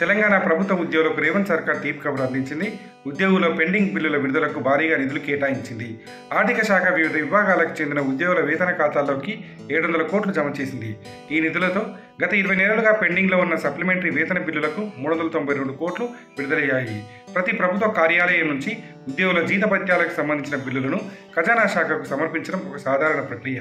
తెలంగాణ ప్రభుత్వ ఉద్యోగులకు రేవంత్ సర్కార్ తీపి కబురు అందించింది. ఉద్యోగుల పెండింగ్ బిల్లుల విడుదలకు భారీగా నిధులు కేటాయించింది. ఆర్థిక శాఖ వివిధ విభాగాలకు చెందిన ఉద్యోగుల వేతన ఖాతాల్లోకి 700 కోట్లు జమ చేసింది. ఈ నిధులతో గత 20 నెలలుగా పెండింగ్లో ఉన్న సప్లిమెంటరీ వేతన బిల్లులకు 392 కోట్లు విడుదలయ్యాయి. ప్రతి ప్రభుత్వ కార్యాలయం నుంచి ఉద్యోగుల జీతభత్యాలకు సంబంధించిన బిల్లులను ఖజానా శాఖకు సమర్పించడం ఒక సాధారణ ప్రక్రియ.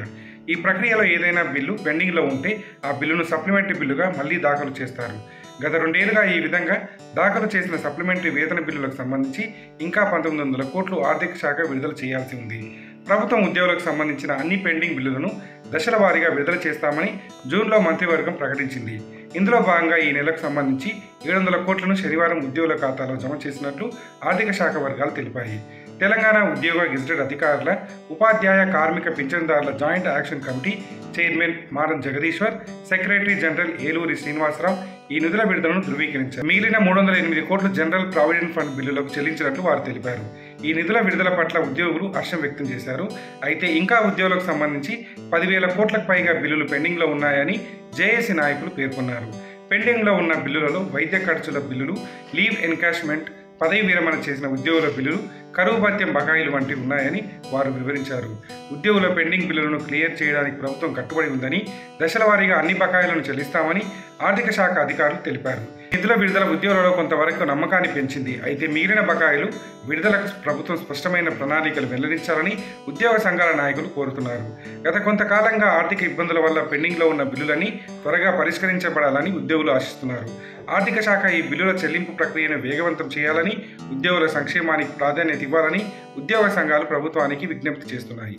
ఈ ప్రక్రియలో ఏదైనా బిల్లు పెండింగ్లో ఉంటే ఆ బిల్లును సప్లిమెంటరీ బిల్లుగా మళ్లీ దాఖలు చేస్తారు. గత 2 ఏళ్లుగా ఈ విధంగా దాఖలు చేసిన సప్లిమెంటరీ వేతన బిల్లులకు సంబంధించి ఇంకా 1900 కోట్లు ఆర్థిక శాఖ విడుదల చేయాల్సి ఉంది. ప్రభుత్వం ఉద్యోగులకు సంబంధించిన అన్ని పెండింగ్ బిల్లులను దశల వారీగా విడుదల చేస్తామని జూన్లో మంత్రివర్గం ప్రకటించింది. ఇందులో భాగంగా ఈ నెలకు సంబంధించి 700 కోట్లను శనివారం ఉద్యోగుల ఖాతాలో జమ చేసినట్లు ఆర్థిక శాఖ వర్గాలు తెలిపాయి. తెలంగాణ ఉద్యోగ గెజిటెడ్ అధికారుల ఉపాధ్యాయ కార్మిక పింఛన్దారుల జాయింట్ యాక్షన్ కమిటీ చైర్మన్ మారం జగదీశ్వర్, సెక్రటరీ జనరల్ ఏలూరి శ్రీనివాసరావు ఈ నిధుల విడుదలను ధృవీకరించారు. మిగిలిన 308 కోట్లు జనరల్ ప్రావిడెంట్ ఫండ్ బిల్లులకు చెల్లించినట్లు వారు తెలిపారు. ఈ నిధుల విడుదల పట్ల ఉద్యోగులు హర్షం వ్యక్తం చేశారు. అయితే ఇంకా ఉద్యోగులకు సంబంధించి 10,000 కోట్లకు పైగా బిల్లులు పెండింగ్లో ఉన్నాయని జేఏసీ నాయకులు పేర్కొన్నారు. పెండింగ్లో ఉన్న బిల్లులలో వైద్య ఖర్చుల బిల్లులు, లీవ్ ఎన్కాష్మెంట్, పదవి విరమణ చేసిన ఉద్యోగుల బిల్లులు, కరువు భత్యం బకాయిలు వంటివి ఉన్నాయని వారు వివరించారు. ఉద్యోగుల పెండింగ్ బిల్లులను క్లియర్ చేయడానికి ప్రభుత్వం కట్టుబడి ఉందని, దశల వారీగా అన్ని బకాయిలను చెల్లిస్తామని ఆర్థిక శాఖ అధికారులు తెలిపారు. నిధుల విడుదల ఉద్యోగులలో కొంతవరకు నమ్మకాన్ని పెంచింది. అయితే మిగిలిన బకాయిలు విడుదలకు ప్రభుత్వం స్పష్టమైన ప్రణాళికలు వెల్లడించాలని ఉద్యోగ సంఘాల నాయకులు కోరుతున్నారు. గత కొంతకాలంగా ఆర్థిక ఇబ్బందుల వల్ల పెండింగ్లో ఉన్న బిల్లులన్నీ త్వరగా పరిష్కరించబడాలని ఉద్యోగులు ఆశిస్తున్నారు. ఆర్థిక శాఖ ఈ బిల్లుల చెల్లింపు ప్రక్రియను వేగవంతం చేయాలని, ఉద్యోగుల సంక్షేమానికి ప్రాధాన్యత ఇవ్వాలని ఉద్యోగ సంఘాలు ప్రభుత్వానికి విజ్ఞప్తి చేస్తున్నాయి.